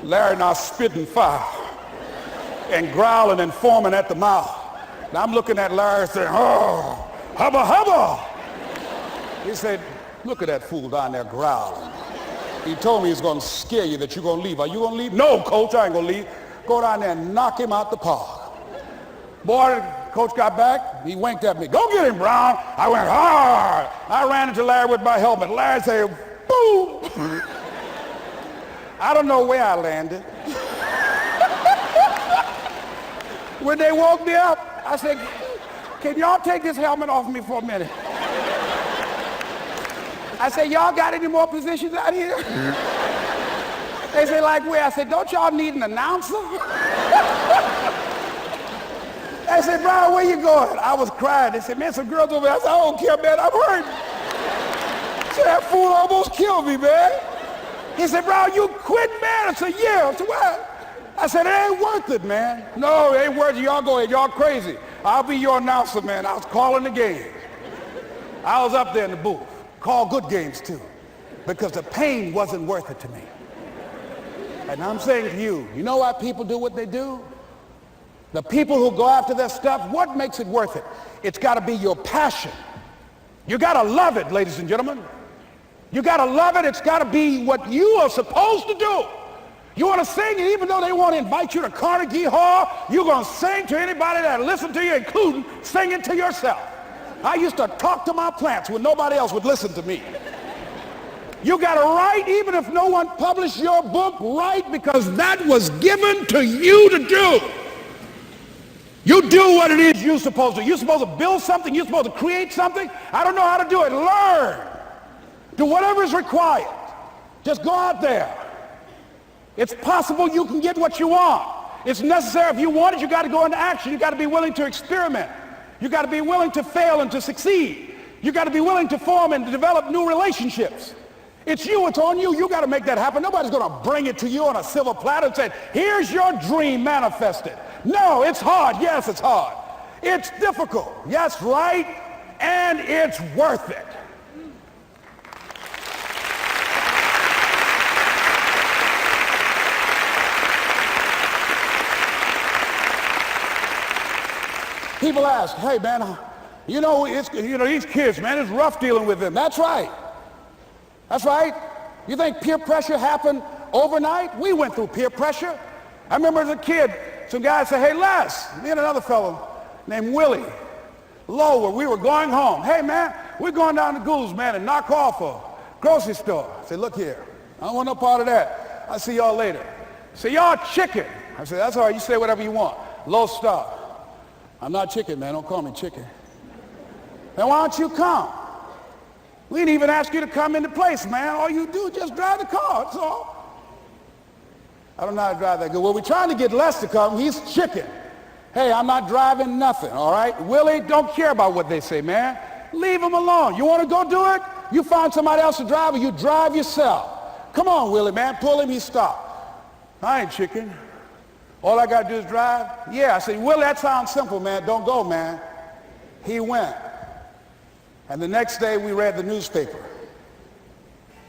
Larry now spitting fire and growling and foaming at the mouth. Now I'm looking at Larry saying, oh, hubba, hubba. He said, look at that fool down there growling. He told me he's going to scare you that you're going to leave. Are you going to leave? No, coach, I ain't going to leave. Go down there and knock him out the park. Boy, coach got back. He winked at me. Go get him, Brown. I went hard. I ran into Larry with my helmet. Larry said, boom. I don't know where I landed. When they woke me up, I said, can y'all take this helmet off me for a minute? I said, y'all got any more positions out here? They said, like where? I said, don't y'all need an announcer? They said, Brown, where you going? I was crying. They said, man, some girls over there. I said, I don't care, man, I'm hurt. So that fool almost killed me, man. He said, Brown, you quit, man. I said, yeah. I said, what? I said, it ain't worth it, man. No, it ain't worth it. Y'all go ahead. Y'all crazy. I'll be your announcer, man. I was calling the game. I was up there in the booth. Call good games, too, because the pain wasn't worth it to me. And I'm saying to you, you know why people do what they do? The people who go after their stuff, what makes it worth it? It's got to be your passion. You got to love it, ladies and gentlemen. You got to love it. It's got to be what you are supposed to do. You want to sing, and even though they want to invite you to Carnegie Hall, you're going to sing to anybody that listen to you, including singing to yourself. I used to talk to my plants when nobody else would listen to me. You got to write, even if no one published your book, write, because that was given to you to do. You do what it is you're supposed to. You're supposed to build something. You're supposed to create something. I don't know how to do it. Learn. Do whatever is required. Just go out there. It's possible you can get what you want. It's necessary. If you want it, you got to go into action. You got to be willing to experiment. You got to be willing to fail and to succeed. You got to be willing to form and to develop new relationships. It's you. It's on you. You got to make that happen. Nobody's going to bring it to you on a silver platter and say, here's your dream manifested. No, it's hard. Yes, it's hard. It's difficult. Yes, right. And it's worth it. People ask, hey man, these kids, man, it's rough dealing with them. That's right. That's right. You think peer pressure happened overnight? We went through peer pressure. I remember as a kid, some guys said, hey Les, me and another fellow named Willie Lower, we were going home. Hey man, we're going down to Gould's, man, and knock off a grocery store. I said, look here, I don't want no part of that. I'll see y'all later. Say, y'all chicken. I said, that's all right, you say whatever you want. Low star. I'm not chicken, man. Don't call me chicken. Then why don't you come? We didn't even ask you to come into place, man. All you do is just drive the car, that's all. I don't know how to drive that good. Well, we're trying to get Les to come. He's chicken. Hey, I'm not driving nothing, all right? Willie, don't care about what they say, man. Leave him alone. You want to go do it? You find somebody else to drive, or you drive yourself. Come on, Willie, man. Pull him, he stopped. I ain't chicken. All I got to do is drive? Yeah. I said, Willie, that sounds simple, man. Don't go, man. He went. And the next day we read the newspaper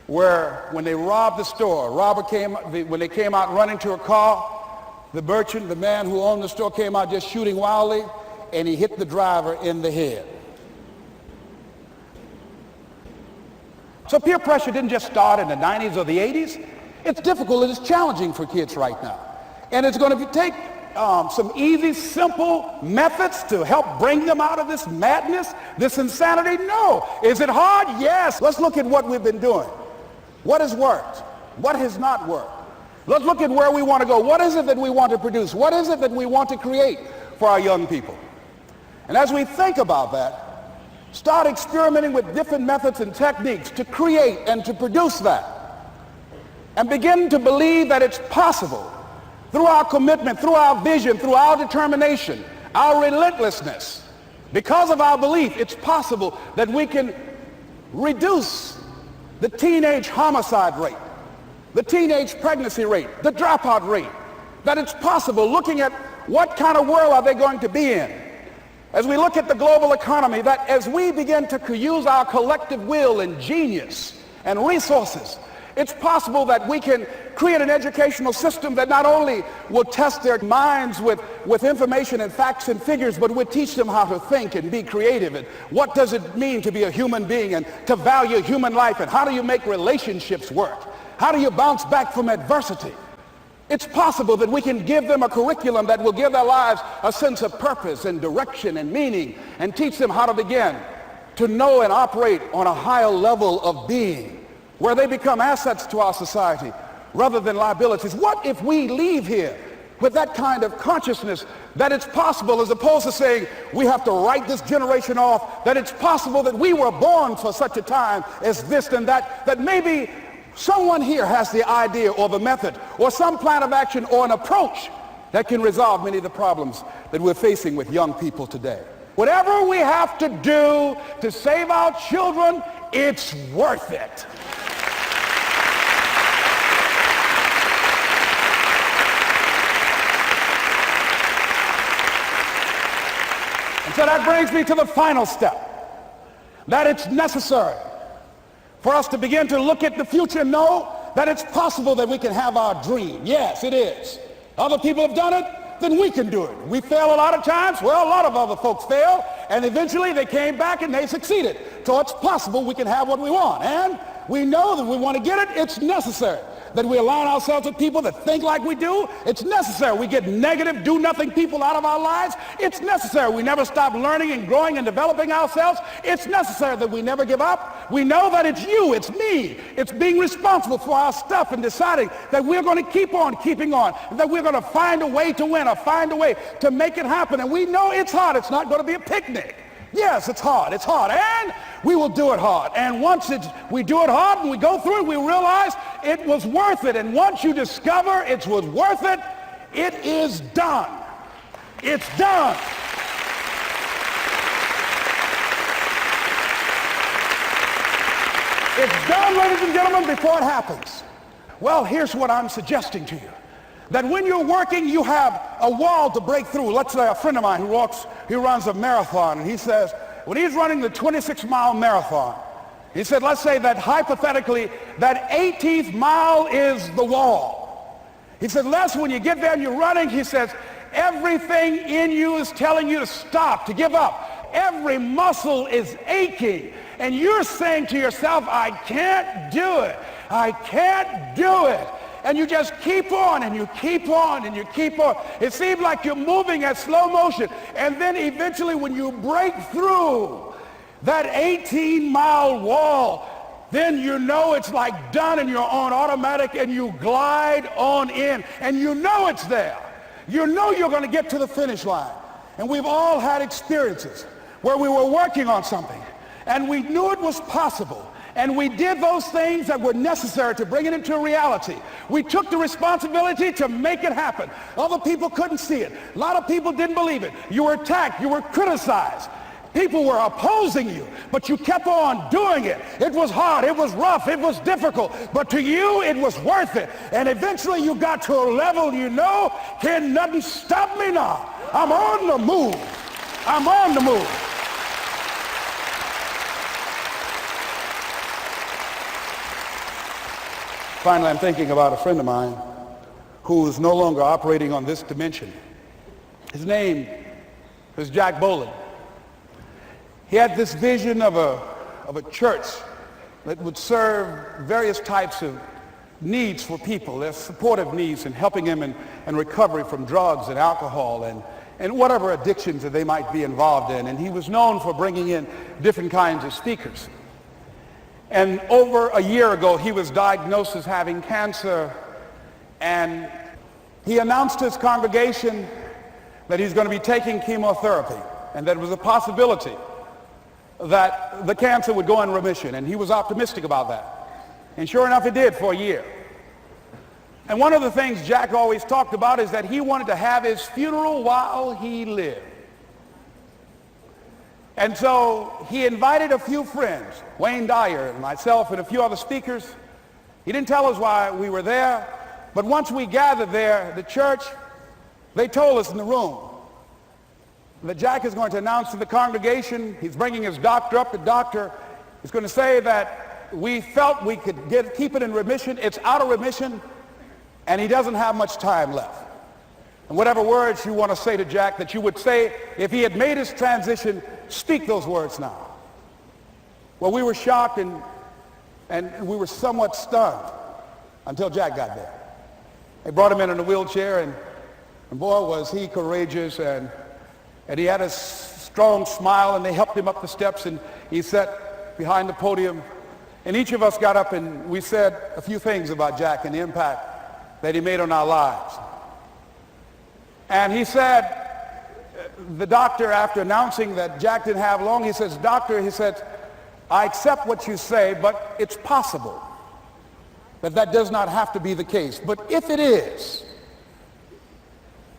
where when they robbed the store, when they came out running to a car, the merchant, the man who owned the store, came out just shooting wildly, and he hit the driver in the head. So peer pressure didn't just start in the 90s or the 80s. It's difficult and it's challenging for kids right now. And it's going to take some easy, simple methods to help bring them out of this madness, this insanity? No. Is it hard? Yes. Let's look at what we've been doing. What has worked? What has not worked? Let's look at where we want to go. What is it that we want to produce? What is it that we want to create for our young people? And as we think about that, start experimenting with different methods and techniques to create and to produce that. And begin to believe that it's possible through our commitment, through our vision, through our determination, our relentlessness. Because of our belief, it's possible that we can reduce the teenage homicide rate, the teenage pregnancy rate, the dropout rate, that it's possible, looking at what kind of world are they going to be in. As we look at the global economy, that as we begin to use our collective will and genius and resources, it's possible that we can create an educational system that not only will test their minds with information and facts and figures, but will teach them how to think and be creative, and what does it mean to be a human being and to value human life, and how do you make relationships work? How do you bounce back from adversity? It's possible that we can give them a curriculum that will give their lives a sense of purpose and direction and meaning, and teach them how to begin to know and operate on a higher level of being, where they become assets to our society rather than liabilities. What if we leave here with that kind of consciousness that it's possible, as opposed to saying we have to write this generation off, that it's possible that we were born for such a time as this and that, that maybe someone here has the idea or the method or some plan of action or an approach that can resolve many of the problems that we're facing with young people today. Whatever we have to do to save our children, it's worth it. So that brings me to the final step, that it's necessary for us to begin to look at the future and know that it's possible that we can have our dream. Yes, it is. Other people have done it, then we can do it. We fail a lot of times. Well, a lot of other folks fail, and eventually they came back and they succeeded. So it's possible we can have what we want. And we know that we want to get it. It's necessary that we align ourselves with people that think like we do. It's necessary we get negative, do-nothing people out of our lives. It's necessary we never stop learning and growing and developing ourselves. It's necessary that we never give up. We know that it's you, it's me. It's being responsible for our stuff and deciding that we're going to keep on keeping on, that we're going to find a way to win or find a way to make it happen. And we know it's hard. It's not going to be a picnic. Yes, it's hard, and we will do it hard. And once we do it hard and we go through it, we realize it was worth it. And once you discover it was worth it, it is done. It's done. It's done, ladies and gentlemen, before it happens. Well, here's what I'm suggesting to you. That when you're working, you have a wall to break through. Let's say a friend of mine who runs a marathon, and he says, when he's running the 26-mile marathon, he said, let's say that hypothetically, that 18th mile is the wall. He said, Les, when you get there and you're running, he says, everything in you is telling you to stop, to give up. Every muscle is aching, and you're saying to yourself, I can't do it. I can't do it. And you just keep on and you keep on and you keep on. It seems like you're moving at slow motion. And then eventually when you break through that 18-mile wall, then you know it's like done and you're on automatic and you glide on in. And you know it's there. You know you're going to get to the finish line. And we've all had experiences where we were working on something and we knew it was possible. And we did those things that were necessary to bring it into reality. We took the responsibility to make it happen. Other people couldn't see it. A lot of people didn't believe it. You were attacked. You were criticized. People were opposing you, but you kept on doing it. It was hard. It was rough. It was difficult. But to you, it was worth it. And eventually you got to a level you know, can nothing stop me now. I'm on the move. I'm on the move. Finally, I'm thinking about a friend of mine who is no longer operating on this dimension. His name is Jack Boland. He had this vision of a church that would serve various types of needs for people, their supportive needs and helping them in recovery from drugs and alcohol and whatever addictions that they might be involved in. And he was known for bringing in different kinds of speakers. And over a year ago, he was diagnosed as having cancer, and he announced to his congregation that he's going to be taking chemotherapy, and that it was a possibility that the cancer would go in remission, and he was optimistic about that. And sure enough, it did for a year. And one of the things Jack always talked about is that he wanted to have his funeral while he lived. And so he invited a few friends, Wayne Dyer and myself and a few other speakers. He didn't tell us why we were there, but once we gathered there, the church, they told us in the room that Jack is going to announce to the congregation, he's bringing his doctor up. The doctor is going to say that we felt we could keep it in remission. It's out of remission, and he doesn't have much time left. And whatever words you want to say to Jack that you would say if he had made his transition, speak those words now. Well, we were shocked and we were somewhat stunned until Jack got there. They brought him in a wheelchair, and boy, was he courageous, and he had a strong smile, and they helped him up the steps, and he sat behind the podium. And each of us got up and we said a few things about Jack and the impact that he made on our lives. And he said, the doctor, after announcing that Jack didn't have long, he says, doctor, he said, I accept what you say, but it's possible that does not have to be the case. But if it is,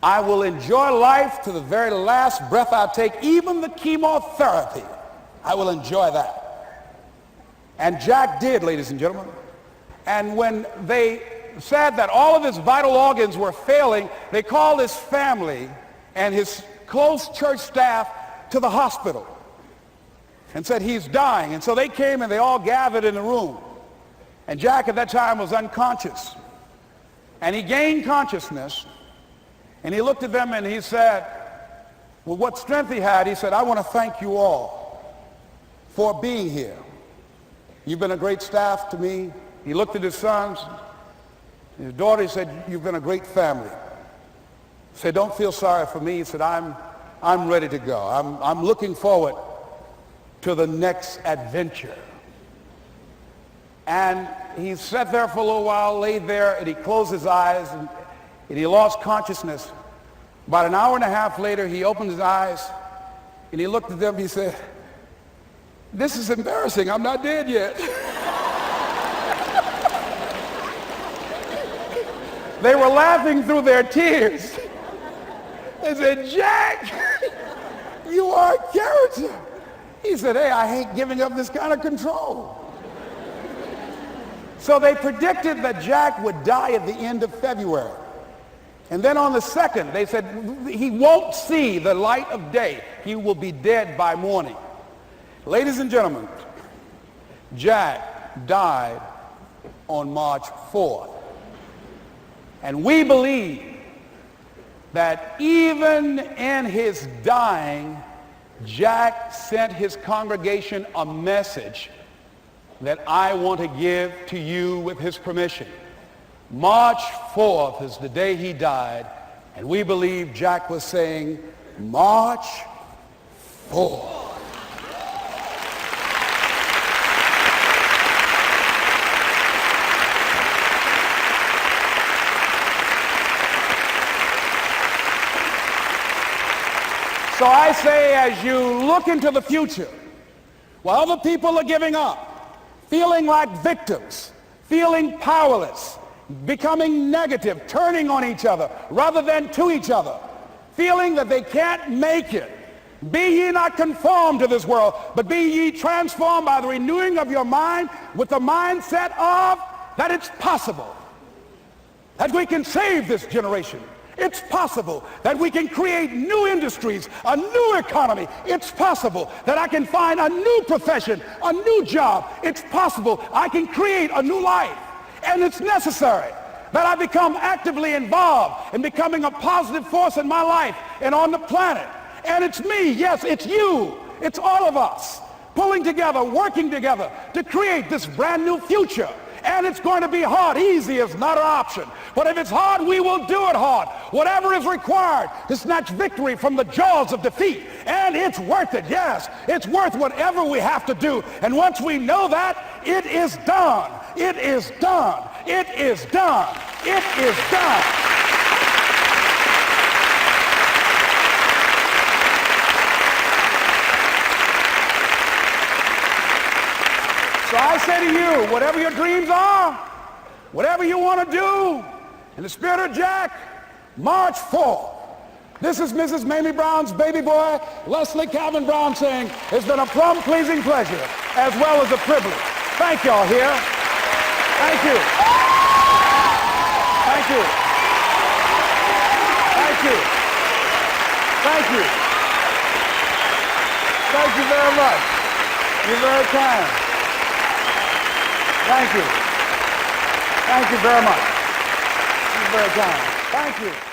I will enjoy life to the very last breath I take, even the chemotherapy. I will enjoy that. And Jack did, ladies and gentlemen. And when they said that all of his vital organs were failing, they called his family and his close church staff to the hospital and said he's dying. And so they came and they all gathered in the room. And Jack at that time was unconscious. And he gained consciousness, and he looked at them and he said, with what strength he had, he said, I want to thank you all for being here. You've been a great staff to me. He looked at his sons, his daughter. He said, you've been a great family. He said, don't feel sorry for me. He said, I'm ready to go. I'm looking forward to the next adventure. And he sat there for a little while, laid there, and he closed his eyes, and he lost consciousness. About an hour and a half later, he opened his eyes, and he looked at them. He said, this is embarrassing. I'm not dead yet. They were laughing through their tears. They said, Jack, you are a character. He said, hey, I hate giving up this kind of control. So they predicted that Jack would die at the end of February. And then on the 2nd, they said, he won't see the light of day. He will be dead by morning. Ladies and gentlemen, Jack died on March 4th. And we believe that even in his dying, Jack sent his congregation a message that I want to give to you with his permission. March 4th is the day he died, and we believe Jack was saying, March 4th. So I say, as you look into the future, while other people are giving up, feeling like victims, feeling powerless, becoming negative, turning on each other rather than to each other, feeling that they can't make it. Be ye not conformed to this world, but be ye transformed by the renewing of your mind with the mindset of that it's possible that we can save this generation. It's possible that we can create new industries, a new economy. It's possible that I can find a new profession, a new job. It's possible I can create a new life. And it's necessary that I become actively involved in becoming a positive force in my life and on the planet. And it's me, yes, it's you, it's all of us pulling together, working together to create this brand new future. And it's going to be hard. Easy is not an option. But if it's hard, we will do it hard. Whatever is required to snatch victory from the jaws of defeat. And it's worth it, yes. It's worth whatever we have to do. And once we know that, it is done. It is done. It is done. It is done. So I say to you, whatever your dreams are, whatever you want to do, in the spirit of Jack, March 4th. This is Mrs. Mamie Brown's baby boy, Leslie Calvin Brown, saying, it's been a plumb pleasing pleasure as well as a privilege. Thank y'all here. Thank you. Thank you. Thank you. Thank you. Thank you very much. You're very kind. Thank you. Thank you very much. You're very kind. Thank you.